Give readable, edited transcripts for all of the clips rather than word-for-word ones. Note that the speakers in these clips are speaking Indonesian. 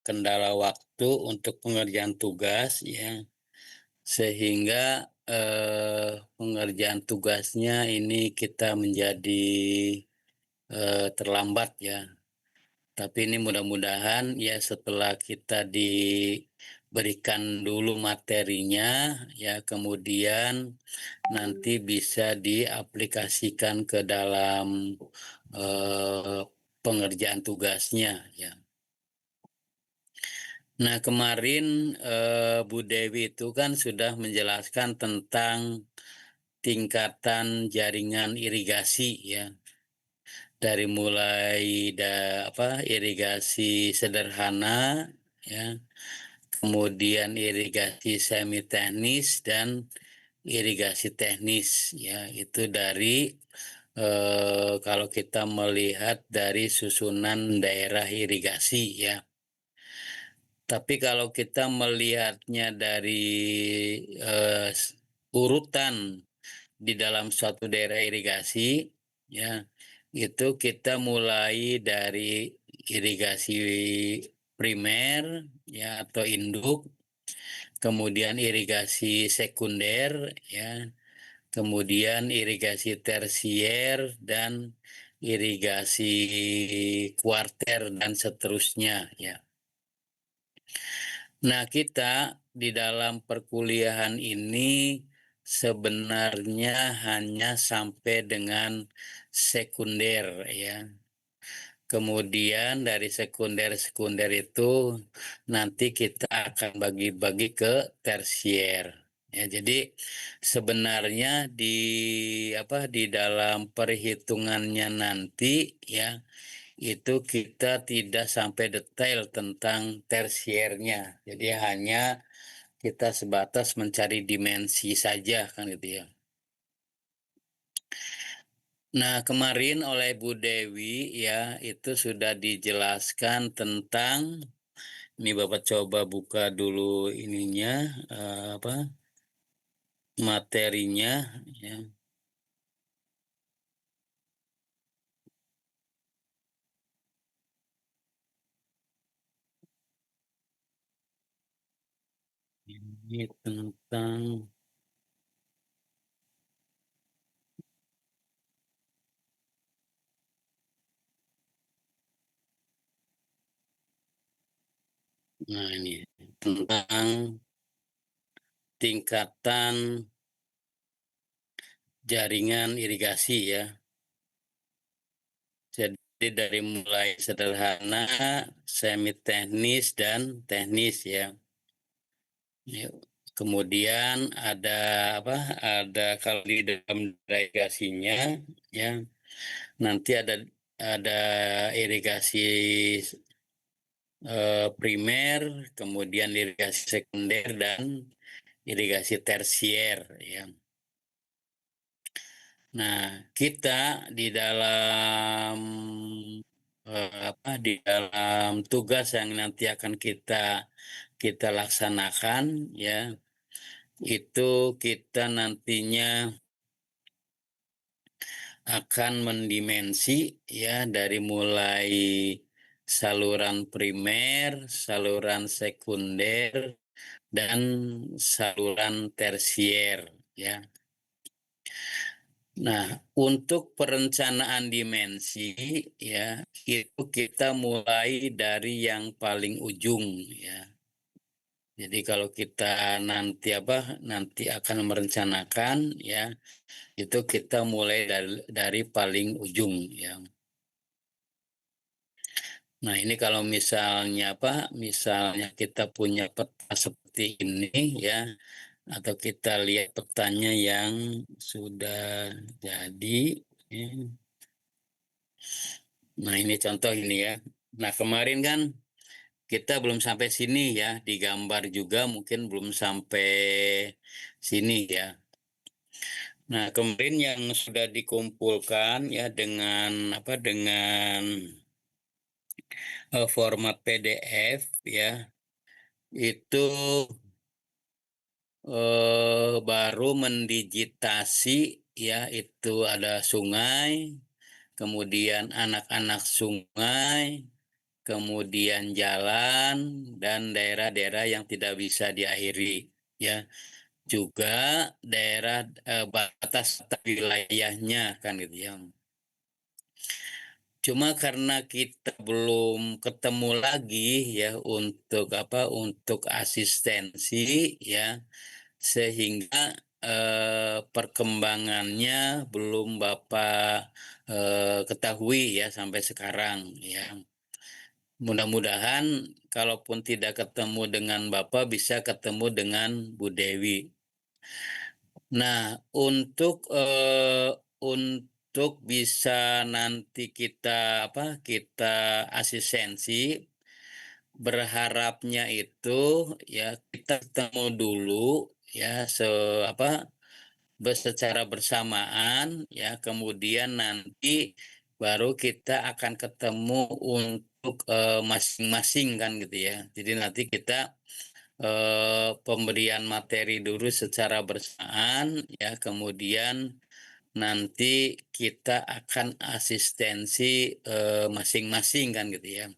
kendala waktu untuk pengerjaan tugas ya, sehingga pengerjaan tugasnya ini kita menjadi terlambat ya. Tapi ini mudah-mudahan ya setelah kita diberikan dulu materinya ya, kemudian nanti bisa diaplikasikan ke dalam pengerjaan tugasnya ya. Nah, kemarin Bu Dewi itu kan sudah menjelaskan tentang tingkatan jaringan irigasi ya. Dari mulai irigasi sederhana ya, kemudian irigasi semi teknis dan irigasi teknis ya. Itu dari kalau kita melihat dari susunan daerah irigasi ya. Tapi kalau kita melihatnya dari urutan di dalam suatu daerah irigasi ya, itu kita mulai dari irigasi primer ya atau induk, kemudian irigasi sekunder ya, kemudian irigasi tersier dan irigasi kuarter dan seterusnya ya. Nah, kita di dalam perkuliahan ini sebenarnya hanya sampai dengan sekunder ya. Kemudian dari sekunder itu nanti kita akan bagi-bagi ke tersier. Ya, jadi sebenarnya di dalam perhitungannya nanti ya itu kita tidak sampai detail tentang tersiernya. Jadi hanya kita sebatas mencari dimensi saja kan gitu ya. Nah, kemarin oleh Bu Dewi ya itu sudah dijelaskan tentang, ini Bapak coba buka dulu ininya materinya ya. Ini tentang ini tentang tingkatan jaringan irigasi ya. Jadi dari mulai sederhana, semi teknis dan teknis ya. Ya, kemudian ada Ada kalau di dalam irigasinya ya, nanti ada irigasi primer, kemudian irigasi sekunder dan irigasi tersier ya. Nah, kita di dalam di dalam tugas yang nanti akan kita laksanakan ya, itu kita nantinya akan mendimensi ya dari mulai saluran primer, saluran sekunder dan saluran tersier ya. Nah, untuk perencanaan dimensi ya, itu kita mulai dari yang paling ujung ya. Jadi kalau kita nanti akan merencanakan ya, itu kita mulai dari paling ujung ya. Nah, ini kalau misalnya kita punya peta seperti ini ya, atau kita lihat petanya yang sudah jadi ya. Nah, ini contoh ini ya. Nah, kemarin kan kita belum sampai sini ya, digambar juga mungkin belum sampai sini ya. Nah, kemarin yang sudah dikumpulkan ya dengan format PDF ya, itu baru mendigitasi ya, itu ada sungai, kemudian anak-anak sungai, kemudian jalan, dan daerah-daerah yang tidak bisa diairi, ya. Juga daerah batas wilayahnya kan gitu ya. Cuma karena kita belum ketemu lagi ya untuk asistensi ya, sehingga perkembangannya belum Bapak ketahui ya sampai sekarang ya. Mudah-mudahan kalaupun tidak ketemu dengan Bapak bisa ketemu dengan Bu Dewi. Nah, untuk bisa nanti kita asistensi, berharapnya itu ya kita ketemu dulu ya secara bersamaan ya, kemudian nanti baru kita akan ketemu untuk masing-masing kan gitu ya. Jadi nanti kita pemberian materi dulu secara bersamaan ya, kemudian nanti kita akan asistensi masing-masing kan gitu ya,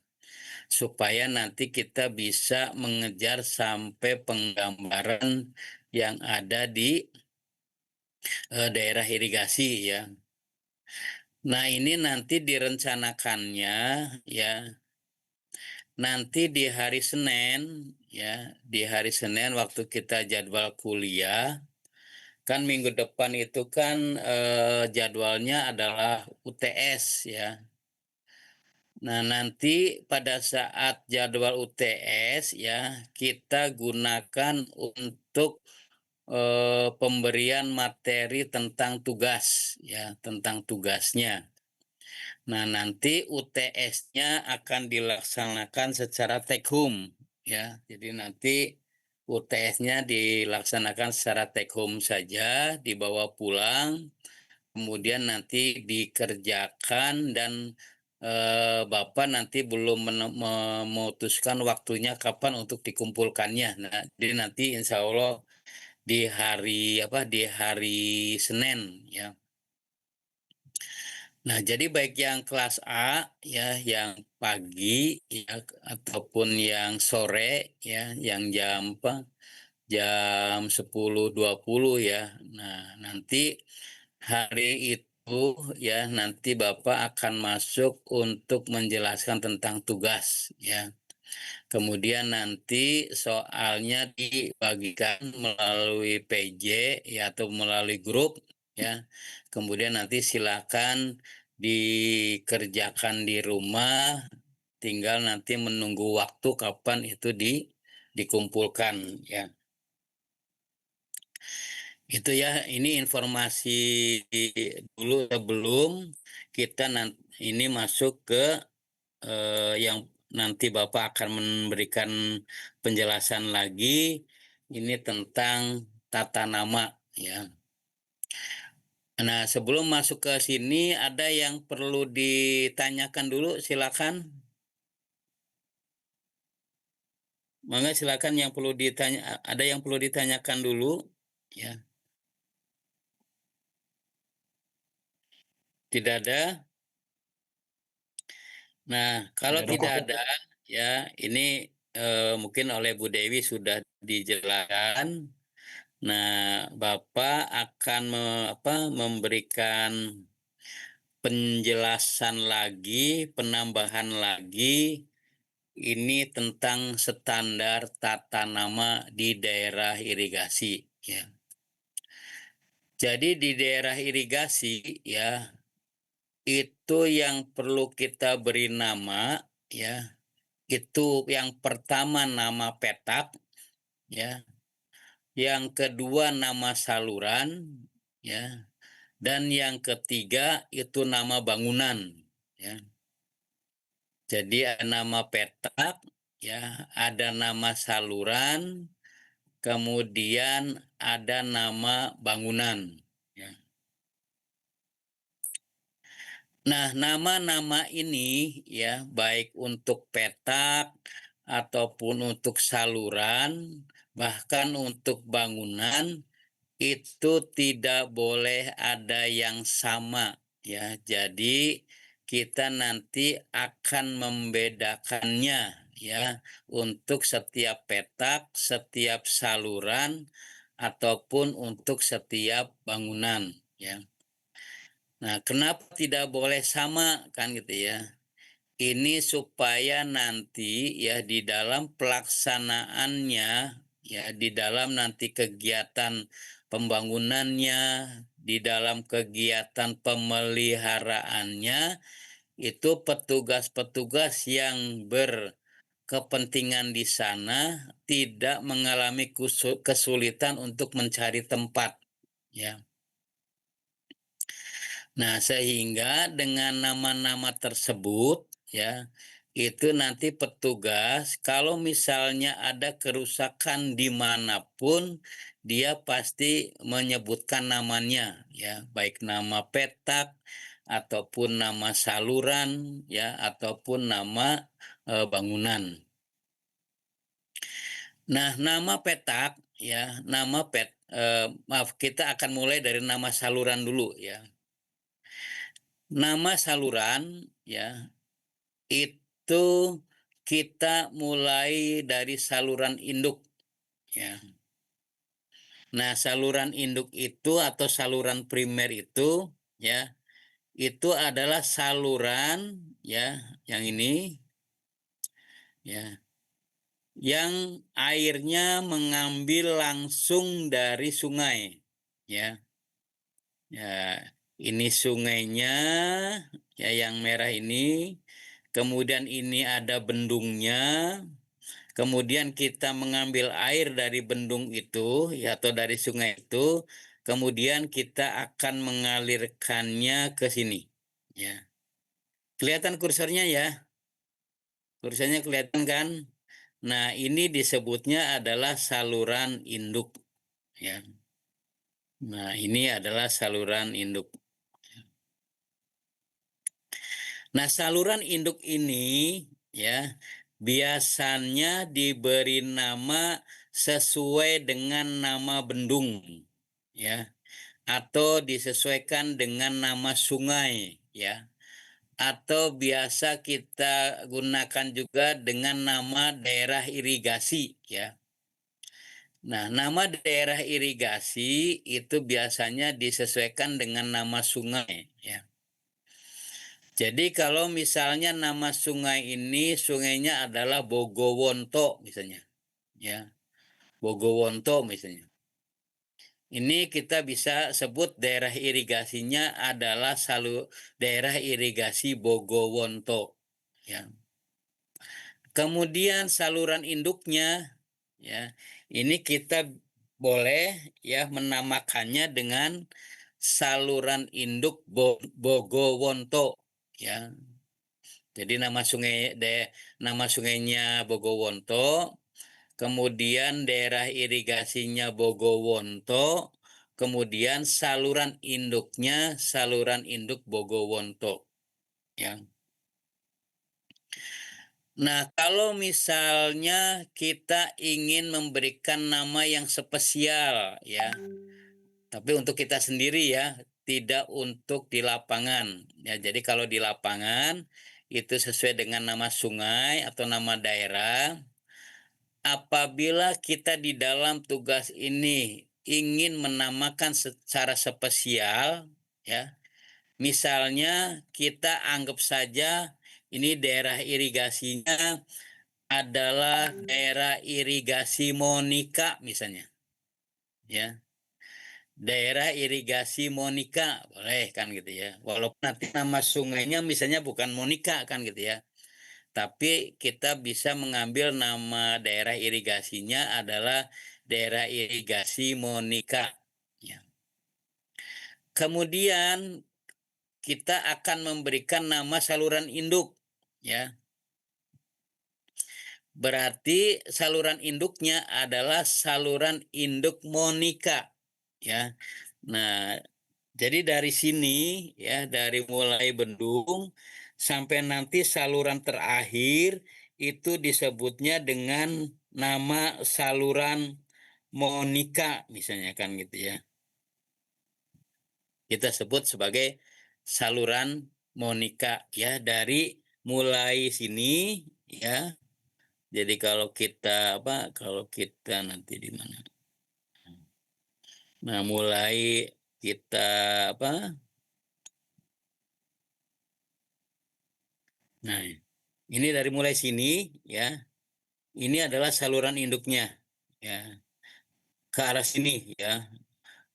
supaya nanti kita bisa mengejar sampai penggambaran yang ada di daerah irigasi ya. Nah, ini nanti direncanakannya ya, nanti di hari Senin ya, di hari Senin waktu kita jadwal kuliah, kan minggu depan itu kan jadwalnya adalah UTS ya. Nah, nanti pada saat jadwal UTS ya, kita gunakan untuk pemberian materi tentang tugas ya, tentang tugasnya. Nah, nanti UTS-nya akan dilaksanakan secara take home ya. Jadi nanti UTS-nya dilaksanakan secara take home saja, dibawa pulang, kemudian nanti dikerjakan dan Bapak nanti belum memutuskan waktunya kapan untuk dikumpulkannya. Nah, jadi nanti insya Allah di hari Senin ya. Nah, jadi baik yang kelas A ya, yang pagi ya ataupun yang sore ya, yang jam 10.20 ya. Nah, nanti hari itu ya, nanti Bapak akan masuk untuk menjelaskan tentang tugas ya. Kemudian nanti soalnya dibagikan melalui PJ ya, atau melalui grup ya. Kemudian nanti silakan dikerjakan di rumah, tinggal nanti menunggu waktu kapan itu dikumpulkan ya. Itu ya, ini informasi dulu sebelum kita ini masuk ke yang nanti Bapak akan memberikan penjelasan lagi ini tentang tata nama ya. Nah, sebelum masuk ke sini ada yang perlu ditanyakan dulu, silakan. Mangga silakan, yang perlu ditanya, ada yang perlu ditanyakan dulu ya. Tidak ada. Nah, kalau Tidak ada tidak kok. ada ya, ini mungkin oleh Bu Dewi sudah dijelaskan. Nah, Bapak akan memberikan penjelasan lagi, penambahan lagi, ini tentang standar tata nama di daerah irigasi ya. Jadi di daerah irigasi ya, itu yang perlu kita beri nama ya, itu yang pertama nama petak ya, yang kedua nama saluran ya, dan yang ketiga itu nama bangunan ya. Jadi ada nama petak ya, ada nama saluran, kemudian ada nama bangunan ya. Nah, nama-nama ini ya, baik untuk petak ataupun untuk saluran, bahkan untuk bangunan, itu tidak boleh ada yang sama ya. Jadi kita nanti akan membedakannya ya untuk setiap petak, setiap saluran ataupun untuk setiap bangunan ya. Nah, kenapa tidak boleh sama kan gitu ya? Ini supaya nanti ya di dalam pelaksanaannya ya di dalam nanti kegiatan pembangunannya, di dalam kegiatan pemeliharaannya itu petugas-petugas yang berkepentingan di sana tidak mengalami kesulitan untuk mencari tempat ya. Nah, sehingga dengan nama-nama tersebut ya, itu nanti petugas kalau misalnya ada kerusakan dimanapun dia pasti menyebutkan namanya ya, baik nama petak ataupun nama saluran ya ataupun nama bangunan. Nah, nama petak ya, maaf kita akan mulai dari nama saluran dulu ya. Nama saluran ya, itu kita mulai dari saluran induk ya. Nah, saluran induk itu atau saluran primer itu ya, itu adalah saluran ya, yang ini ya, yang airnya mengambil langsung dari sungai ya. Ya, ini sungainya ya yang merah ini. Kemudian ini ada bendungnya. Kemudian kita mengambil air dari bendung itu ya atau dari sungai itu. Kemudian kita akan mengalirkannya ke sini. Ya. Kelihatan kursornya ya? Kursornya kelihatan kan? Nah, ini disebutnya adalah saluran induk ya. Nah, ini adalah saluran induk. Nah, saluran induk ini ya biasanya diberi nama sesuai dengan nama bendung ya atau disesuaikan dengan nama sungai ya atau biasa kita gunakan juga dengan nama daerah irigasi ya. Nah, nama daerah irigasi itu biasanya disesuaikan dengan nama sungai ya. Jadi kalau misalnya nama sungai ini sungainya adalah Bogowonto misalnya, ya Bogowonto misalnya. Ini kita bisa sebut daerah irigasinya adalah daerah irigasi Bogowonto. Ya. Kemudian saluran induknya, ya ini kita boleh ya menamakannya dengan saluran induk Bogowonto. Ya, jadi nama sungainya Bogowonto, kemudian daerah irigasinya Bogowonto, kemudian saluran induknya saluran induk Bogowonto. Ya. Nah, kalau misalnya kita ingin memberikan nama yang spesial, ya, tapi untuk kita sendiri ya, tidak untuk di lapangan. Ya, jadi kalau di lapangan itu sesuai dengan nama sungai atau nama daerah. Apabila kita di dalam tugas ini ingin menamakan secara spesial, ya, misalnya kita anggap saja ini daerah irigasinya adalah daerah irigasi Monika misalnya, ya. Daerah irigasi Monika boleh kan gitu ya. Walaupun nanti nama sungainya misalnya bukan Monika kan gitu ya. Tapi kita bisa mengambil nama daerah irigasinya adalah daerah irigasi Monika. Ya. Kemudian kita akan memberikan nama saluran induk. Ya, berarti saluran induknya adalah saluran induk Monika. Ya, nah jadi dari sini ya dari mulai bendung sampai nanti saluran terakhir itu disebutnya dengan nama saluran Monika misalnya kan gitu ya. Kita sebut sebagai saluran Monica ya, dari mulai sini ya. Jadi kalau kita nanti di mana? Nah, mulai kita apa? Nah, ini dari mulai sini ya. Ini adalah saluran induknya ya. Ke arah sini ya.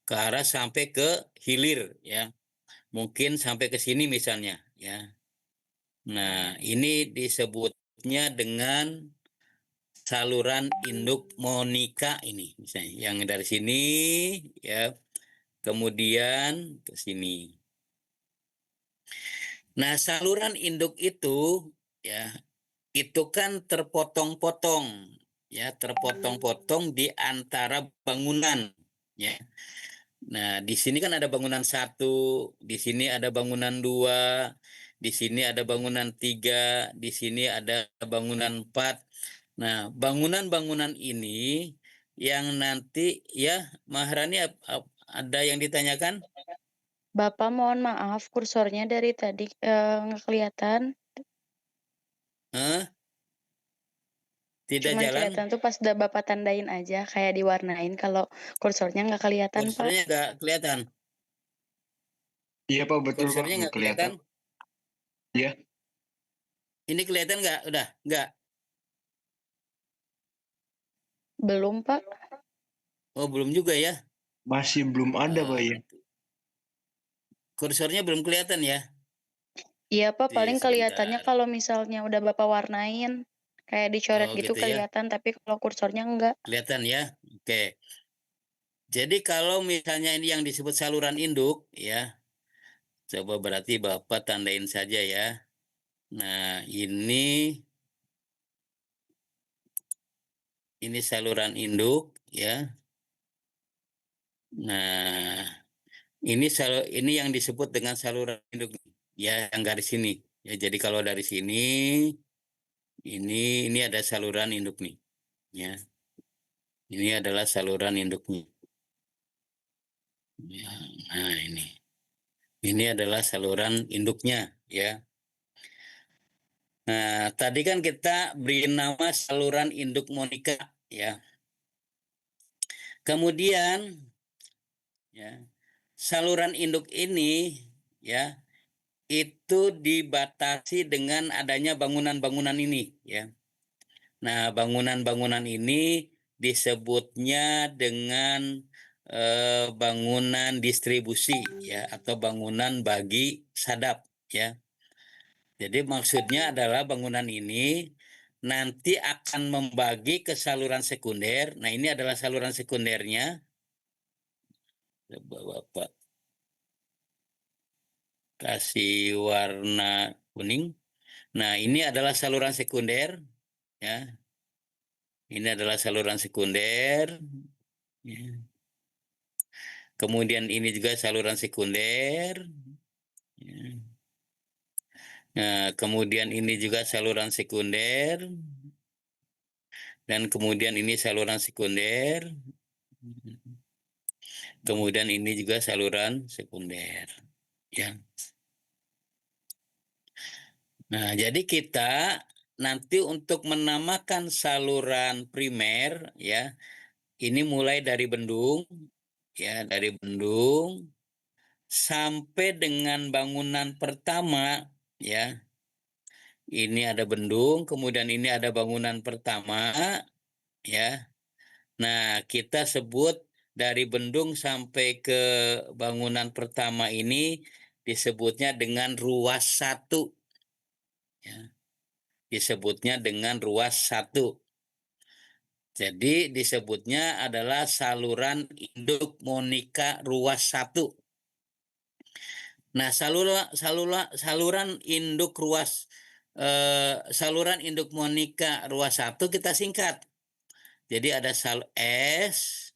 Ke arah sampai ke hilir ya. Mungkin sampai ke sini misalnya ya. Nah, ini disebutnya dengan saluran induk Monica ini misalnya. Yang dari sini ya, kemudian ke sini. Nah, saluran induk itu ya, itu kan terpotong-potong ya, terpotong-potong di antara bangunan ya. Nah, di sini kan ada bangunan satu, di sini ada bangunan dua, di sini ada bangunan tiga, di sini ada bangunan empat. Nah, bangunan-bangunan ini yang nanti ya, Maharani ada yang ditanyakan? Bapak mohon maaf, kursornya dari tadi nggak kelihatan. Hah? Tidak Cuman jalan? kelihatan tuh pas udah Bapak tandain aja, kayak diwarnain. Kalau kursornya nggak kelihatan, Pak. Kursornya nggak kelihatan? Iya Pak, betul Pak, Kursornya nggak nggak kelihatan? kelihatan. Iya, Ini kelihatan nggak? Udah, nggak? Belum, Pak. Oh, belum juga ya? masih belum ada Pak ya. Kursornya belum kelihatan ya? Iya, Pak, Di paling kelihatannya sebentar. kalau misalnya udah Bapak warnain, kayak dicoret Oh, gitu gitu ya? kelihatan, tapi kalau kursornya enggak. Kelihatan ya? Oke. Jadi kalau misalnya ini yang disebut saluran induk, ya, coba berarti Bapak tandain saja ya. Nah, ini saluran induk, ya. Nah, ini yang disebut dengan saluran induk, ya, yang garis ini. Ya, jadi kalau dari sini, ini ada saluran induk nih, ya. Ini adalah saluran induknya. Ya, nah ini adalah saluran induknya, ya. Nah, tadi kan kita beri nama saluran induk Monica, ya. Kemudian, ya, saluran induk ini, ya, itu dibatasi dengan adanya bangunan-bangunan ini, ya. Nah, bangunan-bangunan ini disebutnya dengan bangunan distribusi, ya, atau bangunan bagi sadap, ya. Jadi maksudnya adalah bangunan ini nanti akan membagi ke saluran sekunder. Nah, ini adalah saluran sekundernya. Coba Bapak kasih warna kuning. Nah, ini adalah saluran sekunder, ya. Ini adalah saluran sekunder. Ya. Kemudian ini juga saluran sekunder. Ya. Nah, kemudian ini juga saluran sekunder. Dan kemudian ini saluran sekunder. Kemudian ini juga saluran sekunder. Ya. Nah, jadi kita nanti untuk menamakan saluran primer, ya, ini mulai dari bendung, ya, dari bendung sampai dengan bangunan pertama, ya. Ini ada bendung, kemudian ini ada bangunan pertama, ya. Nah, kita sebut dari bendung sampai ke bangunan pertama ini disebutnya dengan ruas satu, ya. Disebutnya dengan ruas satu. Jadi disebutnya adalah saluran induk Monica ruas satu. Nah, saluran induk Monica ruas satu kita singkat. Jadi ada S,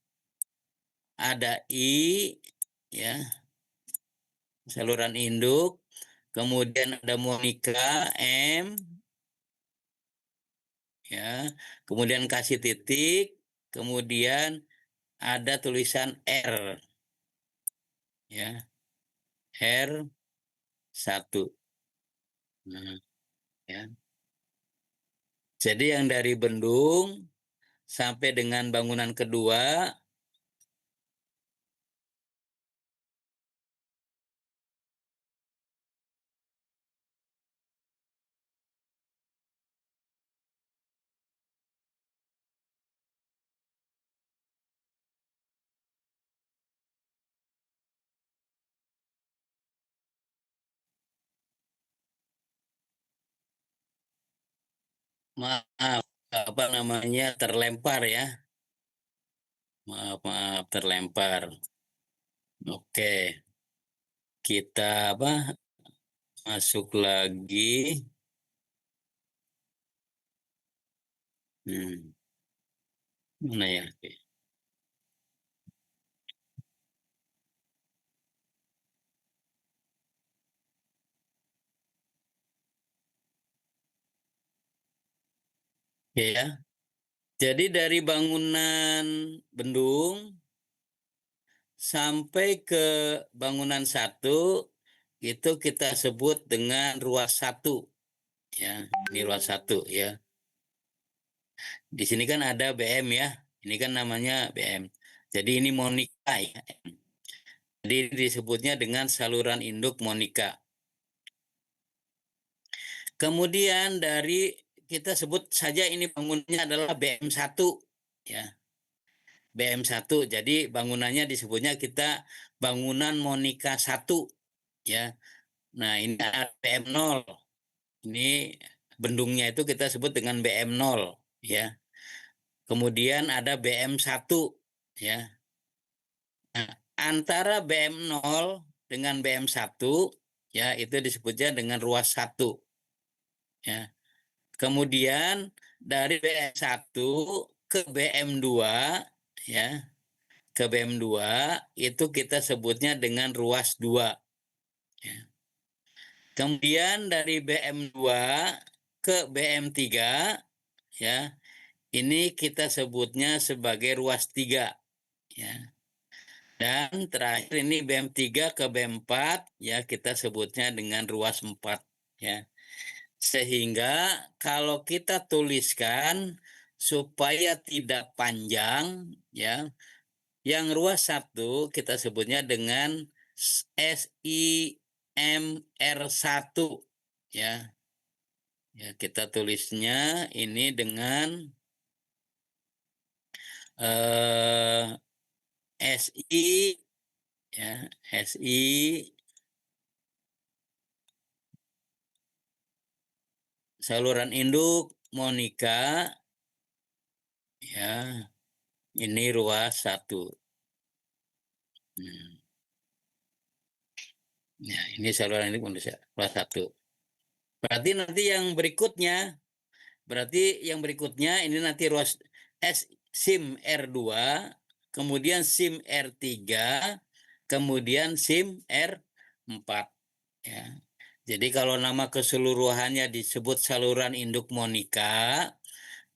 ada I, ya, saluran induk. Kemudian ada Monica M, ya. Kemudian kasih titik. Kemudian ada tulisan R, ya, R1. Nah, ya. Jadi yang dari bendung sampai dengan bangunan kedua maaf apa namanya terlempar ya. Maaf terlempar. Oke. Kita apa? Masuk lagi. Mana ya? Oke. Oke ya. Jadi dari bangunan bendung sampai ke bangunan satu itu kita sebut dengan ruas satu ya. Ini ruas satu ya. Di sini kan ada BM ya. Ini kan namanya BM. Jadi ini Monika ya. Jadi disebutnya dengan saluran induk Monika. Kemudian dari kita sebut saja ini bangunannya adalah BM1 ya. BM1. Jadi bangunannya disebutnya kita bangunan Monika 1 ya. Nah, ini ada BM0. Ini bendungnya itu kita sebut dengan BM0 ya. Kemudian ada BM1 ya. Nah, antara BM0 dengan BM1 ya itu disebutnya dengan ruas 1 ya. Kemudian dari BM1 ke BM2 ya, ke BM2 itu kita sebutnya dengan ruas 2 ya. Kemudian dari BM2 ke BM3 ya, ini kita sebutnya sebagai ruas 3 ya. Dan terakhir ini BM3 ke BM4 ya kita sebutnya dengan ruas 4 ya. Sehingga kalau kita tuliskan supaya tidak panjang ya, yang ruas 1 kita sebutnya dengan SIMR1 ya. Ya, kita tulisnya ini dengan SI ya, SI saluran induk Monika ya. Ini ruas 1. Ya, ini saluran induk Monika ruas 1. Berarti nanti yang berikutnya ini nanti ruas SIM R2, kemudian SIM R3, kemudian SIM R4 ya. Jadi kalau nama keseluruhannya disebut saluran induk Monika,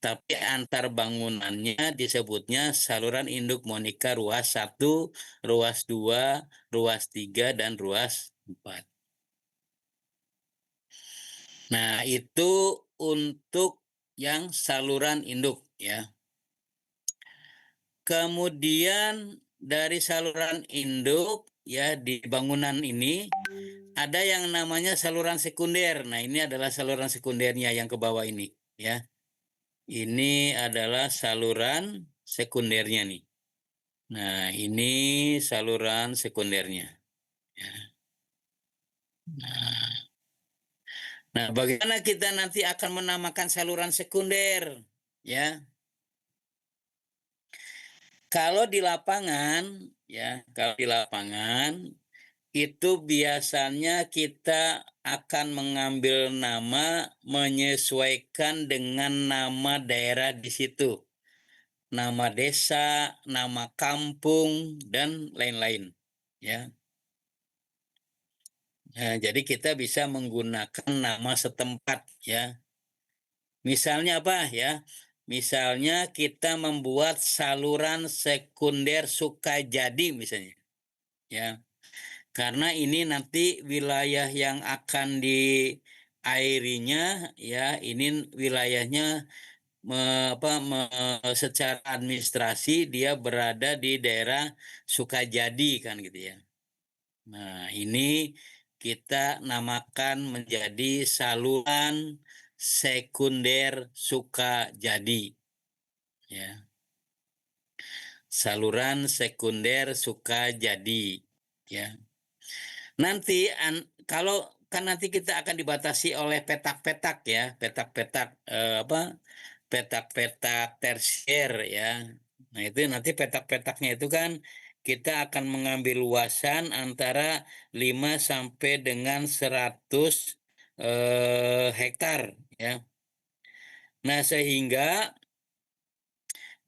tapi antar bangunannya disebutnya saluran induk Monika ruas 1, ruas 2, ruas 3, dan ruas 4. Nah, itu untuk yang saluran induk ya. Kemudian dari saluran induk ya di bangunan ini ada yang namanya saluran sekunder. Nah, ini adalah saluran sekundernya yang ke bawah ini ya. Ini adalah saluran sekundernya nih. Nah, ini saluran sekundernya. Ya. Nah, bagaimana kita nanti akan menamakan saluran sekunder? Ya, kalau di lapangan, itu biasanya kita akan mengambil nama menyesuaikan dengan nama daerah di situ. Nama desa, nama kampung, dan lain-lain. Ya. Nah, jadi kita bisa menggunakan nama setempat ya. Misalnya apa ya? Misalnya kita membuat saluran sekunder Sukajadi misalnya. Ya. Karena ini nanti wilayah yang akan airinya ya ini wilayahnya secara administrasi dia berada di daerah Sukajadi kan gitu ya. Nah, ini kita namakan menjadi saluran sekunder Sukajadi. Ya. Saluran sekunder Sukajadi. Ya. Nanti kalau kan nanti kita akan dibatasi oleh petak-petak ya, petak-petak petak-petak tersier ya. Nah, itu nanti petak-petaknya itu kan kita akan mengambil luasan antara 5 sampai dengan 100 hektar ya. Nah, sehingga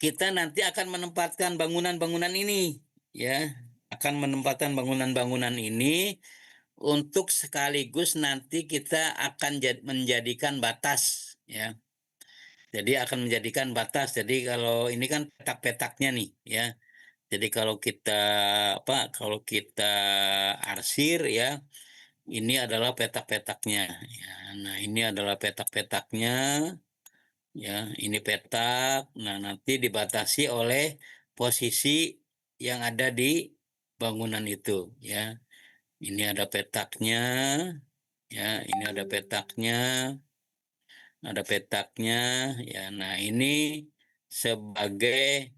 kita nanti akan menempatkan bangunan-bangunan ini ya, akan menempatkan bangunan-bangunan ini untuk sekaligus nanti kita akan menjadikan batas ya. Jadi akan menjadikan batas. Jadi kalau ini kan petak-petaknya nih ya. Jadi kalau kalau kita arsir ya, ini adalah petak-petaknya ya. Nah, ini adalah petak-petaknya ya, ini petak. Nah, nanti dibatasi oleh posisi yang ada di bangunan itu ya. Ini ada petaknya ya, ini ada petaknya. Ada petaknya ya. Nah, ini sebagai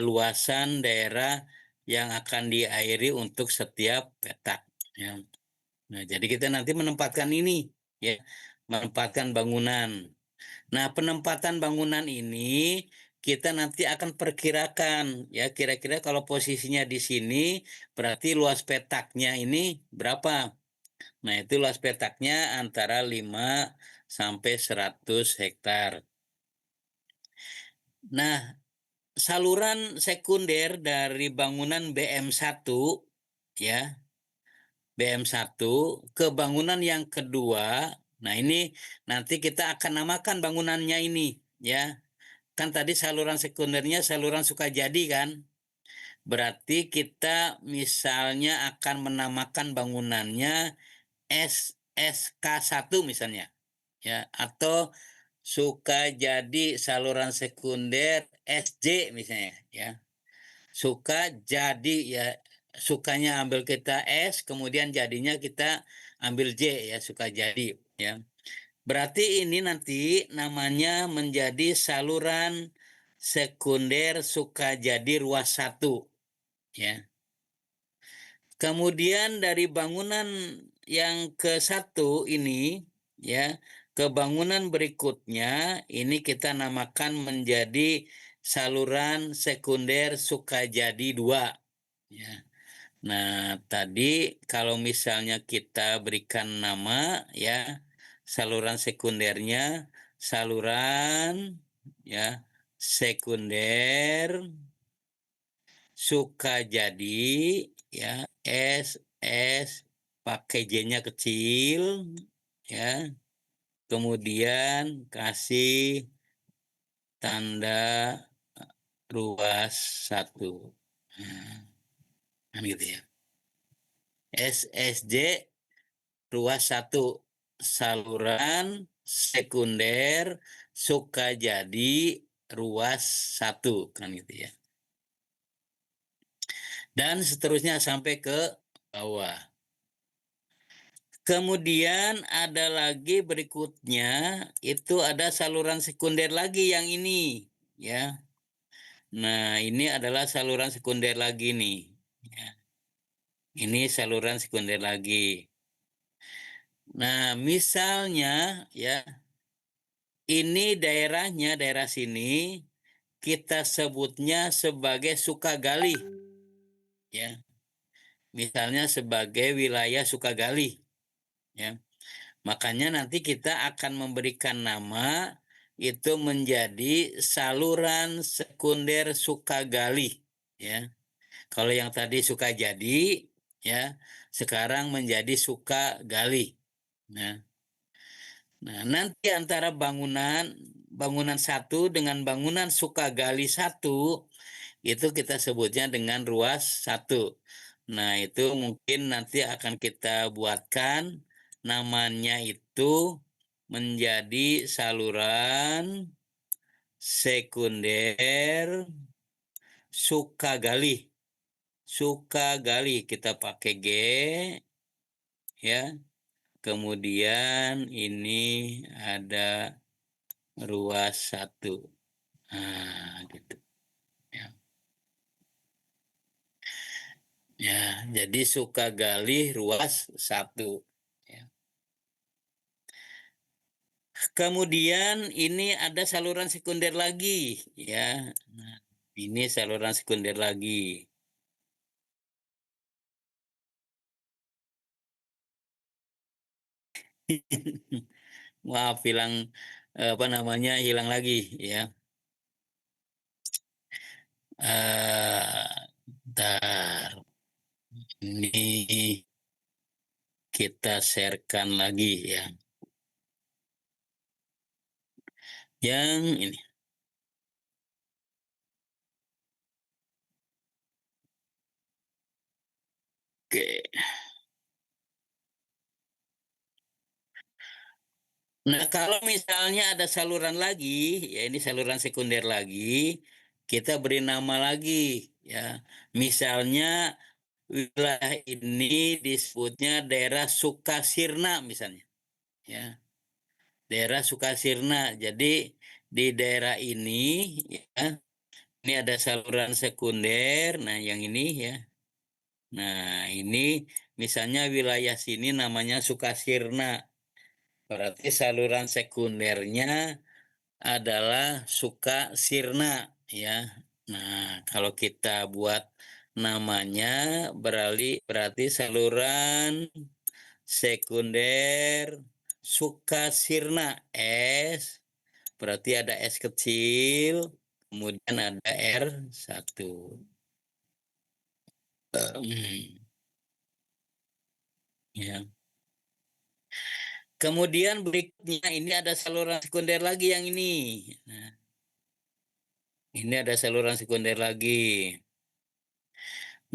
luasan daerah yang akan diairi untuk setiap petak ya. Nah, jadi kita nanti menempatkan ini ya, menempatkan bangunan. Nah, penempatan bangunan ini kita nanti akan perkirakan ya, kira-kira kalau posisinya di sini berarti luas petaknya ini berapa. Nah, itu luas petaknya antara 5 sampai 100 hektar. Nah, saluran sekunder dari bangunan BM1 ya, BM1 ke bangunan yang kedua. Nah, ini nanti kita akan namakan bangunannya ini ya. Kan tadi saluran sekundernya saluran Sukajadi kan. Berarti kita misalnya akan menamakan bangunannya SSK1 misalnya ya, atau Sukajadi saluran sekunder SJ misalnya ya. Sukajadi ya, sukanya ambil kita S, kemudian jadinya kita ambil J ya, Sukajadi ya. Berarti ini nanti namanya menjadi saluran sekunder Sukajadi ruas 1 ya. Kemudian dari bangunan yang ke-1 ini ya, ke bangunan berikutnya ini kita namakan menjadi saluran sekunder Sukajadi 2 ya. Nah, tadi kalau misalnya kita berikan nama ya, saluran sekundernya saluran ya sekunder Sukajadi ya, SS pakai J-nya kecil ya. Kemudian kasih tanda ruas 1. Nah, gitu ya. SSJ ruas 1 saluran sekunder Sukajadi ruas 1 kan gitu ya. Dan seterusnya sampai ke bawah. Kemudian ada lagi berikutnya, itu ada saluran sekunder lagi yang ini ya. Nah, ini adalah saluran sekunder lagi nih ya. Ini saluran sekunder lagi. Nah, misalnya ya, ini daerahnya, daerah sini kita sebutnya sebagai Sukagali ya. Misalnya sebagai wilayah Sukagali ya. Makanya nanti kita akan memberikan nama itu menjadi saluran sekunder Sukagali ya. Kalau yang tadi Sukajadi ya, sekarang menjadi Sukagali. Nah, nanti antara bangunan 1 dengan bangunan Sukagali 1 itu kita sebutnya dengan ruas 1. Nah, itu mungkin nanti akan kita buatkan namanya itu menjadi saluran sekunder Sukagali. Sukagali kita pakai G, ya. Kemudian ini ada ruas 1. Nah, gitu. Ya. Ya, jadi Sukagali ruas 1. Ya. Kemudian ini ada saluran sekunder lagi, ya. Nah, ini saluran sekunder lagi. Maaf, hilang hilang lagi, ya. Bentar. Ini kita sharekan lagi, ya. Yang ini. Oke. Nah, kalau misalnya ada saluran lagi, ya ini saluran sekunder lagi, kita beri nama lagi, ya. Misalnya wilayah ini disebutnya daerah Sukasirna misalnya, ya. Daerah Sukasirna. Jadi di daerah ini, ya, ini ada saluran sekunder. Nah, yang ini, ya. Nah, ini misalnya wilayah sini namanya Sukasirna. Berarti saluran sekundernya adalah Sukasirna, ya. Nah, kalau kita buat namanya berarti saluran sekunder Sukasirna S, berarti ada S kecil, kemudian ada R1. Ya. Kemudian berikutnya ini ada saluran sekunder lagi yang ini. Nah, ini ada saluran sekunder lagi.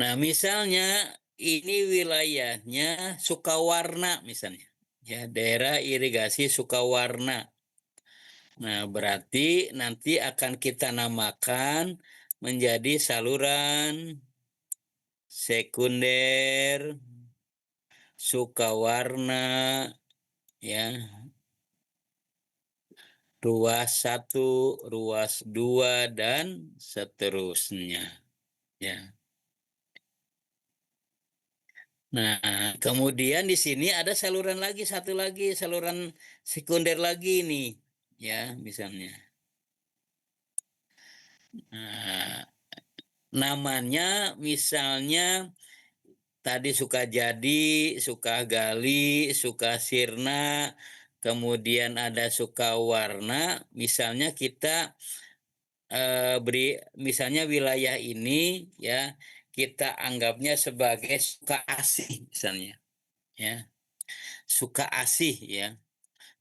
Nah, misalnya ini wilayahnya Sukawarna misalnya. Ya, daerah irigasi Sukawarna. Nah, berarti nanti akan kita namakan menjadi saluran sekunder Sukawarna, ya. Ruas 1, ruas 2, dan seterusnya. Ya. Nah, kemudian di sini ada saluran lagi, satu lagi, saluran sekunder lagi nih. Ya, misalnya. Nah, namanya misalnya tadi Sukajadi, Sukagali, Sukasirna, kemudian ada Sukawarna. Misalnya kita beri misalnya wilayah ini, ya, kita anggapnya sebagai Sukaasih misalnya, ya. Sukaasih, ya.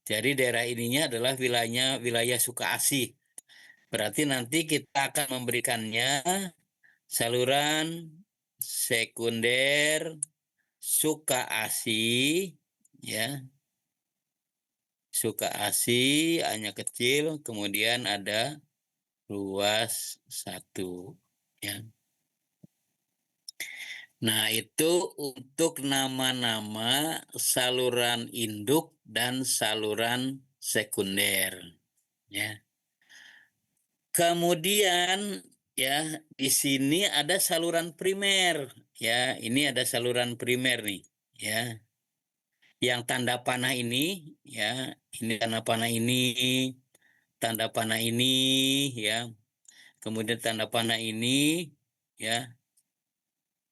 Jadi daerah ininya adalah wilayah Sukaasih. Berarti nanti kita akan memberikannya saluran sekunder Sukaasih, ya. Sukaasih hanya kecil, kemudian ada ruas 1, ya. Nah, itu untuk nama-nama saluran induk dan saluran sekunder, ya. Kemudian, ya, di sini ada saluran primer, ya. Ini ada saluran primer nih, ya. Yang tanda panah ini, ya, ini tanda panah ini, ya. Kemudian tanda panah ini, ya.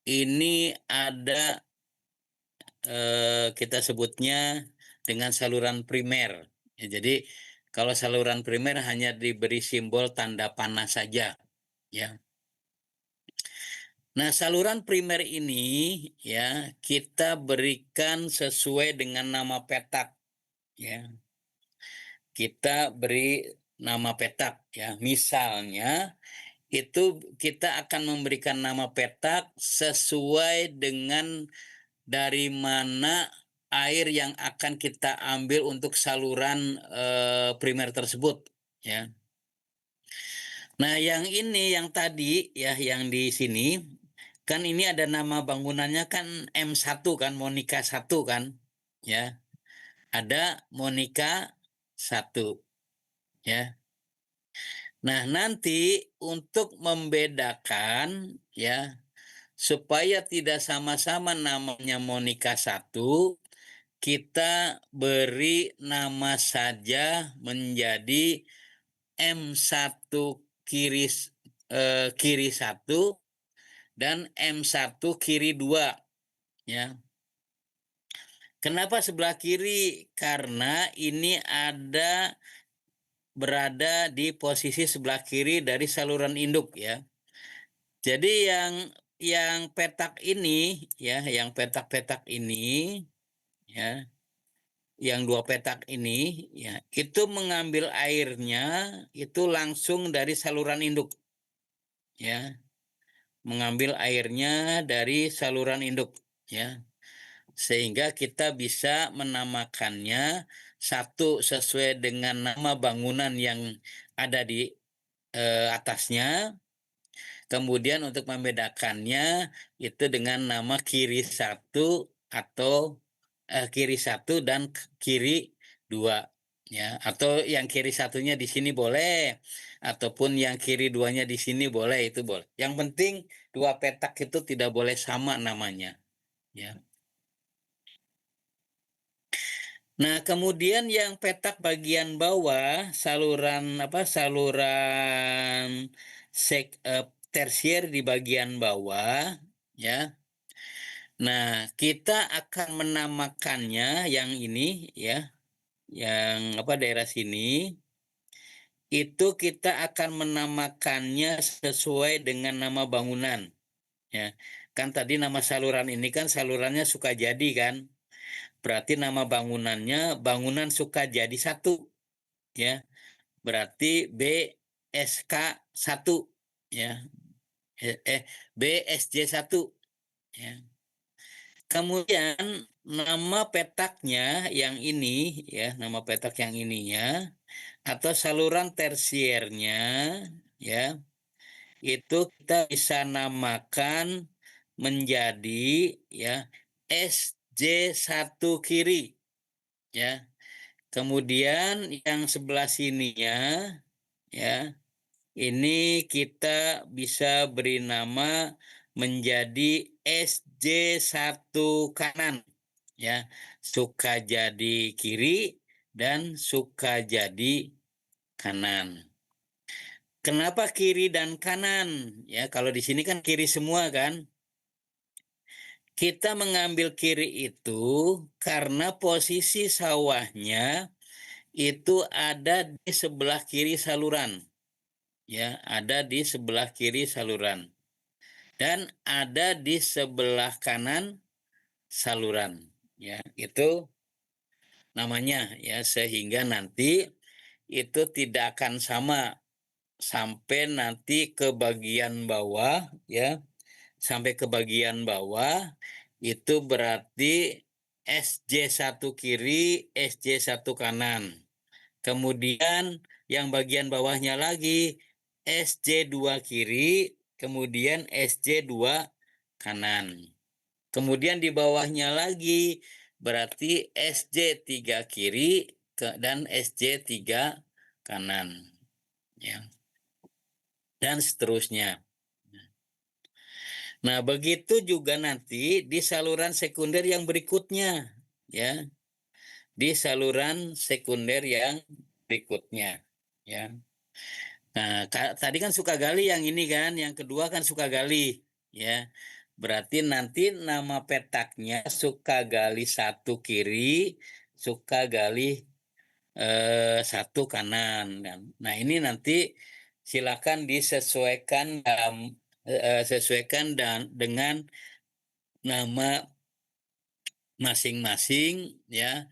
Ini ada kita sebutnya dengan saluran primer. Ya, jadi kalau saluran primer hanya diberi simbol tanda panah saja, ya. Nah, saluran primer ini, ya, kita berikan sesuai dengan nama petak, ya. Kita beri nama petak, ya. Misalnya itu kita akan memberikan nama petak sesuai dengan dari mana air yang akan kita ambil untuk saluran primer tersebut, ya. Nah, yang ini yang tadi ya, yang di sini kan ini ada nama bangunannya kan M1 kan, Monika 1 kan, ya. Ada Monika 1, ya. Nah, nanti untuk membedakan ya, supaya tidak sama-sama namanya Monika 1, kita beri nama saja menjadi M1 kiri 1 dan M1 kiri 2, ya. Kenapa sebelah kiri? Karena ini berada di posisi sebelah kiri dari saluran induk, ya. Jadi yang petak ini ya, yang petak-petak ini ya, yang 2 petak ini ya, itu mengambil airnya itu langsung dari saluran induk. Ya, mengambil airnya dari saluran induk, ya. Sehingga kita bisa menamakannya satu sesuai dengan nama bangunan yang ada di atasnya. Kemudian untuk membedakannya itu dengan nama kiri 1 atau kiri 1 dan kiri 2, ya. Atau yang kiri satunya di sini boleh, ataupun yang kiri 2-nya di sini boleh, itu boleh. Yang penting 2 petak itu tidak boleh sama namanya, ya. Nah, kemudian yang petak bagian bawah saluran tersier di bagian bawah, ya. Nah, kita akan menamakannya yang ini ya, yang daerah sini itu kita akan menamakannya sesuai dengan nama bangunan, ya. Kan tadi nama saluran ini kan salurannya Sukajadi kan. Berarti nama bangunannya bangunan Sukajadi 1, ya. Berarti BSK 1, ya. BSJ 1, ya. Kemudian nama petaknya yang ini ya, nama petak yang ininya atau saluran tersiernya ya, itu kita bisa namakan menjadi ya SJ1 kiri, ya. Kemudian yang sebelah sininya ya, ini kita bisa beri nama menjadi SJ1 kanan, ya. Sukajadi kiri dan Sukajadi kanan. Kenapa kiri dan kanan? Ya, kalau di sini kan kiri semua kan. Kita mengambil kiri itu karena posisi sawahnya itu ada di sebelah kiri saluran. Ya, ada di sebelah kiri saluran. Dan ada di sebelah kanan saluran. Ya, itu namanya ya, sehingga nanti itu tidak akan sama sampai nanti ke bagian bawah ya. Sampai ke bagian bawah itu berarti SJ1 kiri, SJ1 kanan. Kemudian yang bagian bawahnya lagi SJ2 kiri, kemudian SJ2 kanan. Kemudian di bawahnya lagi berarti SJ3 kiri dan SJ3 kanan. Ya. Dan seterusnya. Nah, begitu juga nanti di saluran sekunder yang berikutnya, ya. Di saluran sekunder yang berikutnya, ya. Nah, tadi kan Sukagali yang ini kan, yang kedua kan Sukagali, ya. Berarti nanti nama petaknya Sukagali 1 kiri, Sukagali 1 kanan. Nah, ini nanti silakan disesuaikan dengan nama masing-masing, ya.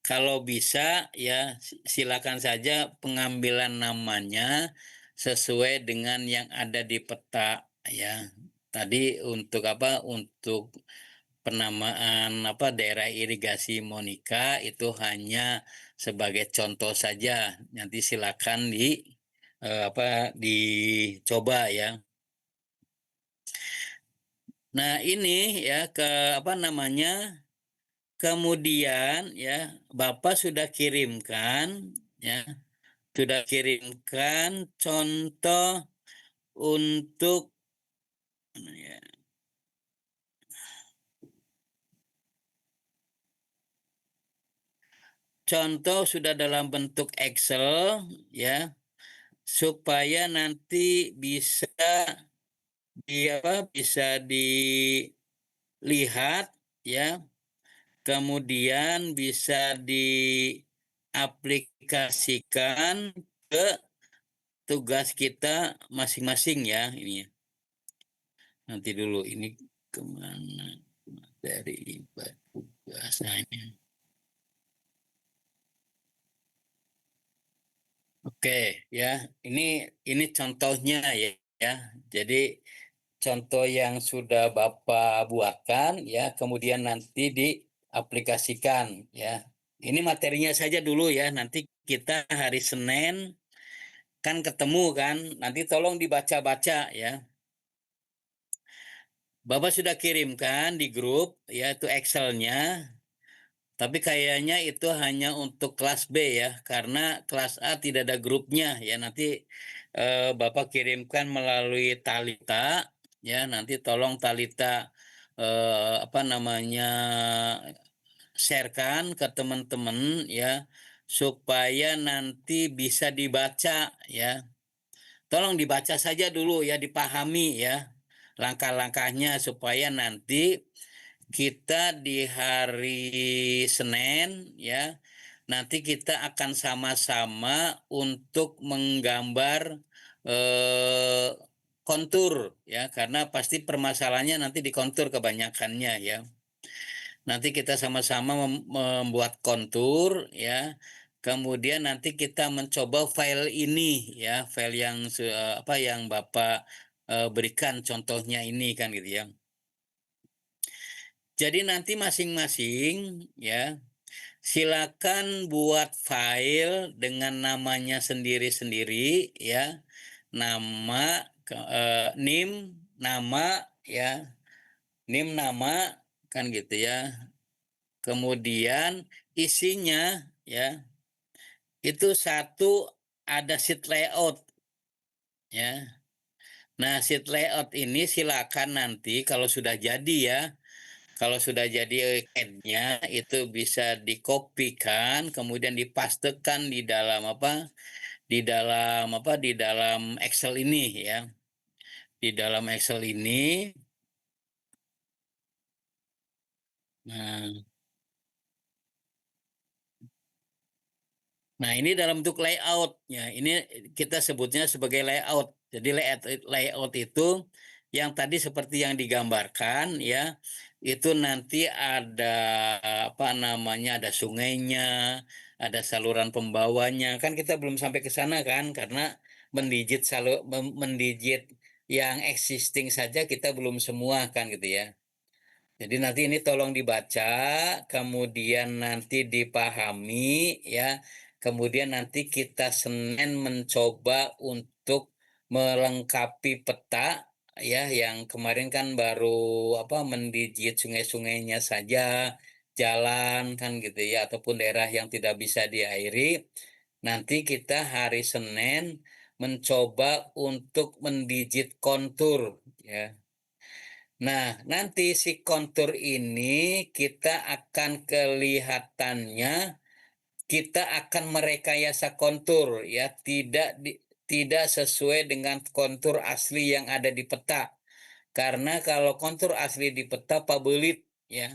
Kalau bisa ya silakan saja pengambilan namanya sesuai dengan yang ada di peta, ya. Tadi untuk penamaan daerah irigasi Monica itu hanya sebagai contoh saja. Nanti silakan dicoba ya. Nah, ini ya kemudian ya Bapak sudah kirimkan contoh untuk ya, contoh sudah dalam bentuk Excel ya, supaya nanti bisa dilihat ya, kemudian bisa diaplikasikan ke tugas kita masing-masing ya ini. Nanti dulu ini kemana dari tugasnya. Oke ya, ini contohnya ya. Jadi contoh yang sudah Bapak buatkan ya, kemudian nanti diaplikasikan ya. Ini materinya saja dulu ya, nanti kita hari Senin kan ketemu kan, nanti tolong dibaca-baca ya. Bapak sudah kirimkan di grup ya, itu Excel-nya. Tapi kayaknya itu hanya untuk kelas B ya, karena kelas A tidak ada grupnya ya. Nanti Bapak kirimkan melalui Talita ya. Nanti tolong Talita sharekan ke teman-teman ya, supaya nanti bisa dibaca ya. Tolong dibaca saja dulu ya, dipahami ya langkah-langkahnya, supaya nanti kita di hari Senin ya, nanti kita akan sama-sama untuk menggambar kontur ya, karena pasti permasalahannya nanti di kontur kebanyakannya ya. Nanti kita sama-sama membuat kontur ya. Kemudian nanti kita mencoba file ini ya, file yang yang Bapak berikan contohnya ini kan gitu ya. Jadi nanti masing-masing ya, silakan buat file dengan namanya sendiri-sendiri ya. Nama NIM nama ya. NIM nama kan gitu ya. Kemudian isinya ya, itu satu ada sheet layout ya. Nah, sheet layout ini silakan nanti kalau sudah jadi ya, kalau sudah jadi CAD-nya itu bisa dikopikan kemudian dipastekan di dalam di dalam Excel ini ya. Di dalam Excel ini. Nah, ini dalam bentuk layout ya. Ini kita sebutnya sebagai layout. Jadi layout itu yang tadi seperti yang digambarkan ya, itu nanti ada ada sungainya, ada saluran pembawanya. Kan kita belum sampai ke sana kan, karena mendigit yang existing saja kita belum semua kan gitu ya. Jadi nanti ini tolong dibaca, kemudian nanti dipahami ya. Kemudian nanti kita Senin mencoba untuk melengkapi peta ya, yang kemarin kan baru mendigit sungai-sungainya saja, jalan kan gitu ya, ataupun daerah yang tidak bisa diairi. Nanti kita hari Senin mencoba untuk mendigit kontur ya. Nah, nanti si kontur ini kita akan kelihatannya, kita akan merekayasa kontur ya, tidak sesuai dengan kontur asli yang ada di peta. Karena kalau kontur asli di peta pabelit ya.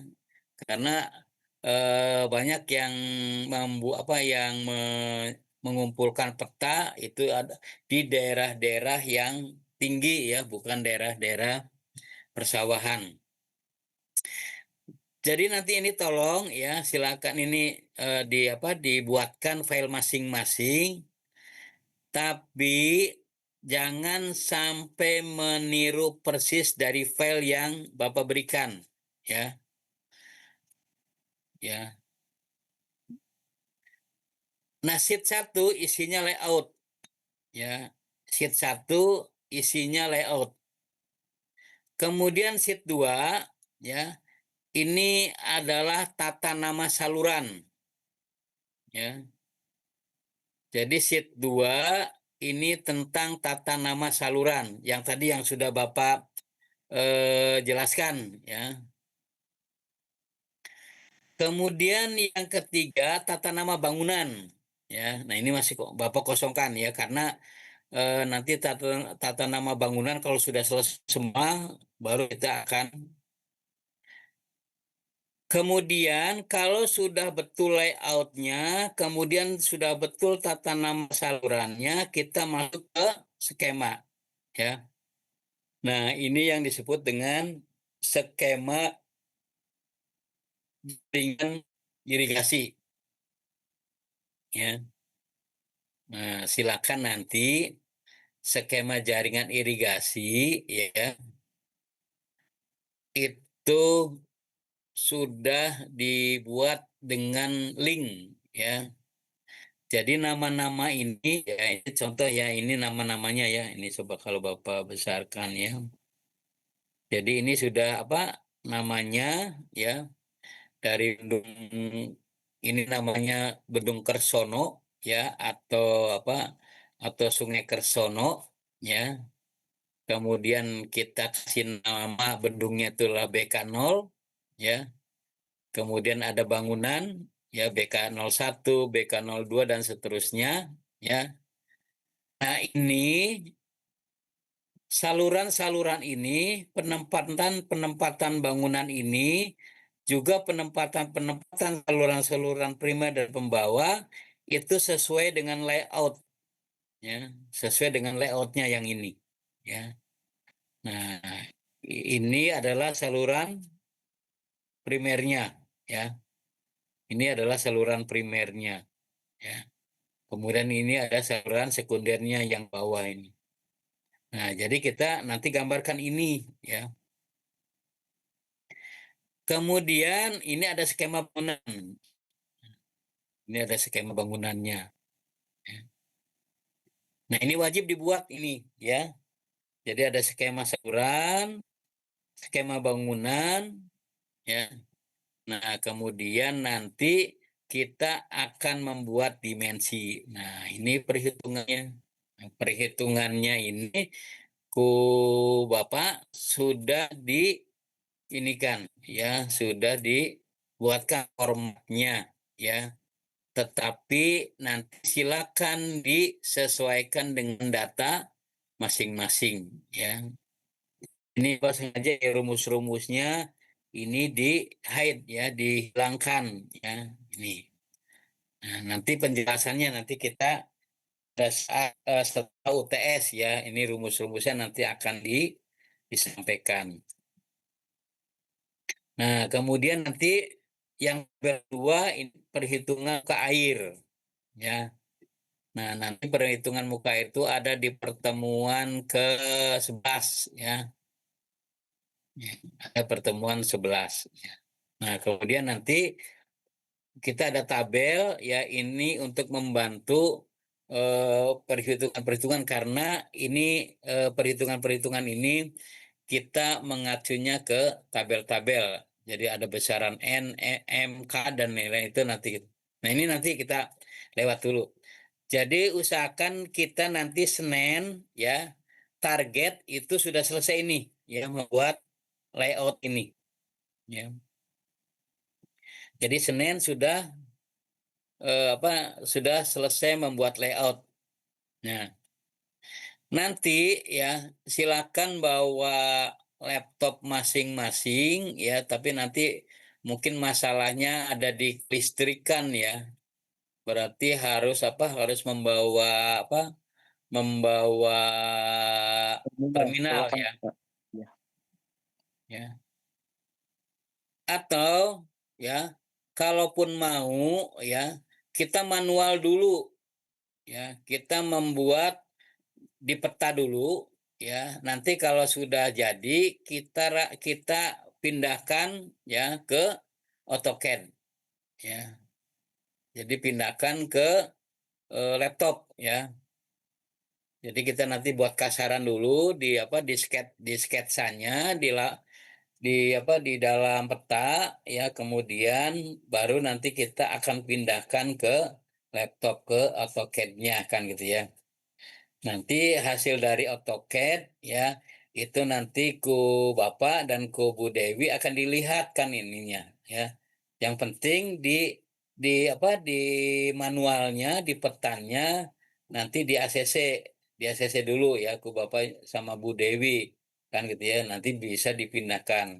Karena banyak yang mengumpulkan peta itu ada di daerah-daerah yang tinggi ya, bukan daerah-daerah persawahan. Jadi nanti ini tolong ya, silakan ini dibuatkan file masing-masing, tapi jangan sampai meniru persis dari file yang Bapak berikan ya. ya. Nah, sheet 1 isinya layout, ya. Sheet 1 isinya layout. Kemudian sheet 2, ya, ini adalah tata nama saluran, ya. Jadi sheet 2 ini tentang tata nama saluran yang tadi yang sudah Bapak jelaskan, ya. Kemudian yang ketiga tata nama bangunan, ya. Nah, ini masih Bapak kosongkan, ya, karena nanti tata nama bangunan kalau sudah selesai semua baru kita akan. Kemudian kalau sudah betul layoutnya, kemudian sudah betul tata nama salurannya, kita masuk ke skema, ya. Nah, ini yang disebut dengan skema jaringan irigasi, ya. Nah, silakan nanti skema jaringan irigasi, ya, itu sudah dibuat dengan link, ya. Jadi nama-nama ini, ya, ini contoh, ya, ini nama-namanya, ya. Ini coba kalau Bapak besarkan, ya. Jadi ini sudah apa namanya, ya, dari bendung ini namanya Bendung Kersono, ya, atau apa, atau Sungai Kersono, ya. Kemudian kita kasih nama bendungnya itulah BK0, ya. Kemudian ada bangunan, ya, BK01, BK02 dan seterusnya, ya. Nah, ini saluran-saluran ini, penempatan bangunan ini, juga penempatan saluran-saluran primer dan pembawa itu sesuai dengan layout, ya, sesuai dengan layoutnya yang ini, ya. Nah, ini adalah saluran primernya, ya. Ini adalah saluran primernya, ya. Kemudian ini ada saluran sekundernya yang bawah ini. Nah, jadi kita nanti gambarkan ini, ya. Kemudian ini ada skema bangunan. Ini ada skema bangunannya, ya. Nah, ini wajib dibuat ini, ya. Jadi ada skema saluran, skema bangunan, ya. Nah, kemudian nanti kita akan membuat dimensi. Nah, ini perhitungannya. Nah, perhitungannya ini Bapak sudah inikan, ya, sudah dibuatkan formatnya, ya. Tetapi nanti silakan disesuaikan dengan data masing-masing, ya. Ini Pak sengaja ya, rumus-rumusnya ini di hide, ya, dihilangkan, ya, ini. Nah, nanti penjelasannya nanti kita setelah UTS, ya, ini rumus-rumusnya nanti akan disampaikan. Nah, kemudian nanti yang kedua ini perhitungan muka air, ya. Nah, nanti perhitungan muka air itu ada di pertemuan ke-11, ya. Ada pertemuan 11, ya. Nah, kemudian nanti kita ada tabel, ya, ini untuk membantu perhitungan-perhitungan karena ini perhitungan-perhitungan ini kita mengacunya ke tabel-tabel. Jadi ada besaran N, M, K, dan nilai itu nanti. Nah, ini nanti kita lewat dulu. Jadi usahakan kita nanti Senin, ya, target itu sudah selesai ini, ya, membuat layout ini, ya. Jadi Senin sudah sudah selesai membuat layout. Nah, nanti, ya, silakan bawa laptop masing-masing, ya, tapi nanti mungkin masalahnya ada di listrikan, ya. Berarti harus harus membawa membawa terminal, ya. Ya. Ya. Atau, ya, kalaupun mau, ya, kita manual dulu, ya, kita membuat di peta dulu, ya. Nanti kalau sudah jadi kita pindahkan, ya, ke AutoCAD. ya. Jadi pindahkan ke laptop ya. Jadi kita nanti buat kasaran dulu di sketsanya di dalam peta ya, kemudian baru nanti kita akan pindahkan ke laptop ke AutoCAD-nya kan gitu ya. Nanti hasil dari AutoCAD ya itu nanti ku Bapak dan ku Bu Dewi akan dilihatkan ininya ya. Yang penting di manualnya, di petanya nanti di ACC dulu ya ku Bapak sama Bu Dewi kan gitu ya. Nanti bisa dipindahkan.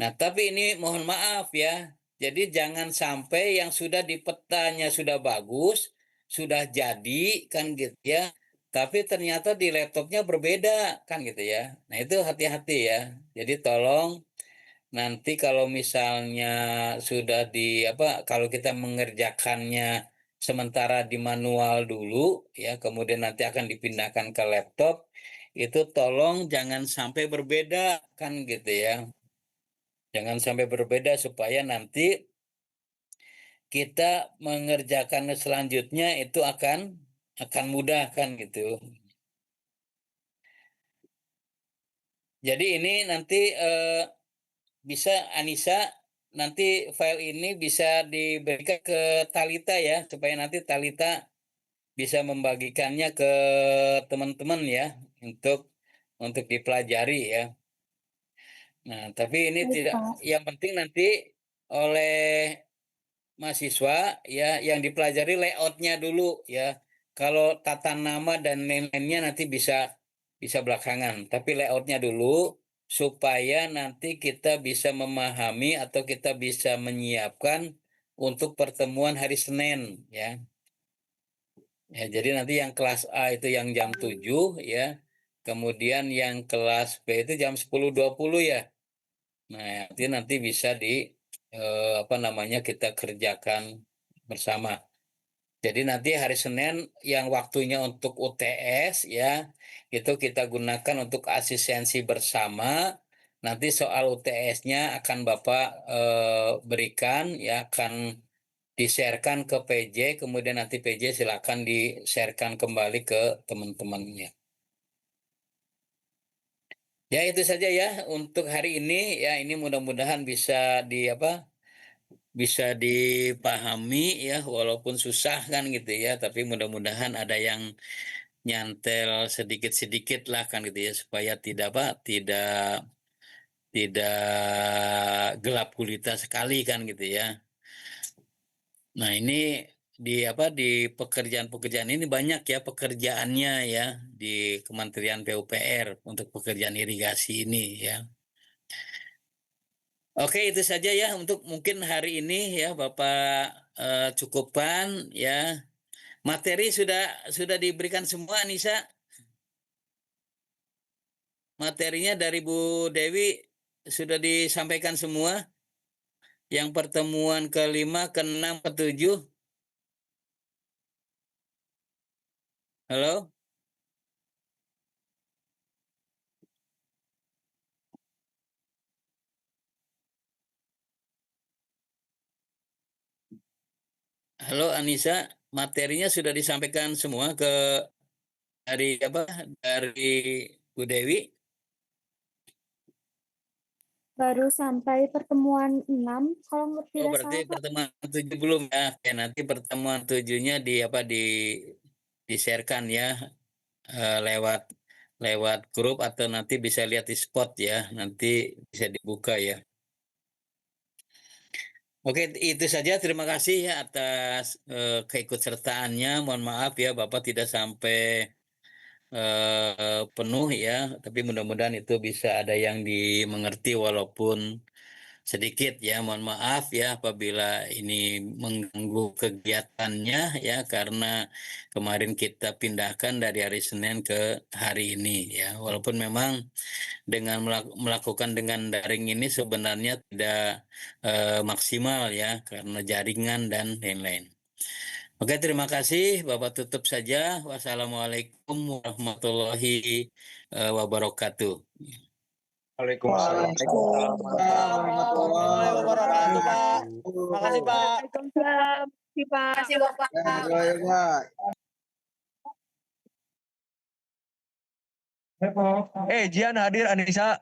Nah, tapi ini mohon maaf ya. Jadi jangan sampai yang sudah di petanya sudah bagus, sudah jadi kan gitu ya. Tapi ternyata di laptopnya berbeda kan gitu ya. Nah, itu hati-hati ya. Jadi tolong nanti kalau misalnya sudah kalau kita mengerjakannya sementara di manual dulu ya, kemudian nanti akan dipindahkan ke laptop, itu tolong jangan sampai berbeda kan gitu ya. Jangan sampai berbeda supaya nanti kita mengerjakan selanjutnya itu akan mudah kan gitu. Jadi ini nanti bisa Anissa nanti file ini bisa diberikan ke Talita ya supaya nanti Talita bisa membagikannya ke teman-teman ya untuk dipelajari ya. Nah, tapi ini Baik, tidak Pak. yang penting nanti oleh mahasiswa ya yang dipelajari layoutnya dulu ya. Kalau tata nama dan lain-lainnya nanti bisa belakangan, tapi layoutnya dulu supaya nanti kita bisa memahami atau kita bisa menyiapkan untuk pertemuan hari Senin ya. Ya, jadi nanti yang kelas A itu yang jam 7 ya. Kemudian yang kelas B itu jam 10.20 ya. Nah, itu nanti bisa kita kerjakan bersama. Jadi nanti hari Senin yang waktunya untuk UTS ya, itu kita gunakan untuk asistensi bersama. Nanti soal UTS-nya akan Bapak berikan ya, akan di-sharekan ke PJ, kemudian nanti PJ silakan di-sharekan kembali ke teman-temannya. Ya itu saja ya untuk hari ini ya, ini mudah-mudahan bisa dipahami ya, walaupun susah kan gitu ya, tapi mudah-mudahan ada yang nyantel sedikit-sedikit lah kan gitu ya, supaya tidak tidak gelap gulita sekali kan gitu ya. Nah, ini di pekerjaan-pekerjaan ini banyak ya pekerjaannya ya di Kementerian PUPR untuk pekerjaan irigasi ini ya. Oke, itu saja ya untuk mungkin hari ini ya Bapak cukupkan ya. Materi sudah diberikan semua Nisa. Materinya dari Bu Dewi sudah disampaikan semua. Yang pertemuan ke-5, ke-6, ke-7. Halo? Halo Anissa, materinya sudah disampaikan semua dari Bu Dewi. Baru sampai pertemuan 6 kalau tidak Berarti salah, Pak. pertemuan 7 belum ya. Oke, nanti pertemuan 7-nya di-sharekan ya lewat grup atau nanti bisa lihat di spot ya. Nanti bisa dibuka ya. Oke, itu saja. Terima kasih ya atas keikutsertaannya. Mohon maaf ya Bapak tidak sampai penuh ya, tapi mudah-mudahan itu bisa ada yang dimengerti walaupun sedikit ya. Mohon maaf ya apabila ini mengganggu kegiatannya ya, karena kemarin kita pindahkan dari hari Senin ke hari ini ya. Walaupun memang dengan melakukan dengan daring ini sebenarnya tidak maksimal ya karena jaringan dan lain-lain. Oke, terima kasih. Bapak tutup saja. Wassalamualaikum warahmatullahi wabarakatuh. Waalaikumsalam. Warahmatullahi wabarakatuh, Pak. Makasih, Pak. Waalaikumsalam. Makasih, Bapak. Jian hadir, Anissa.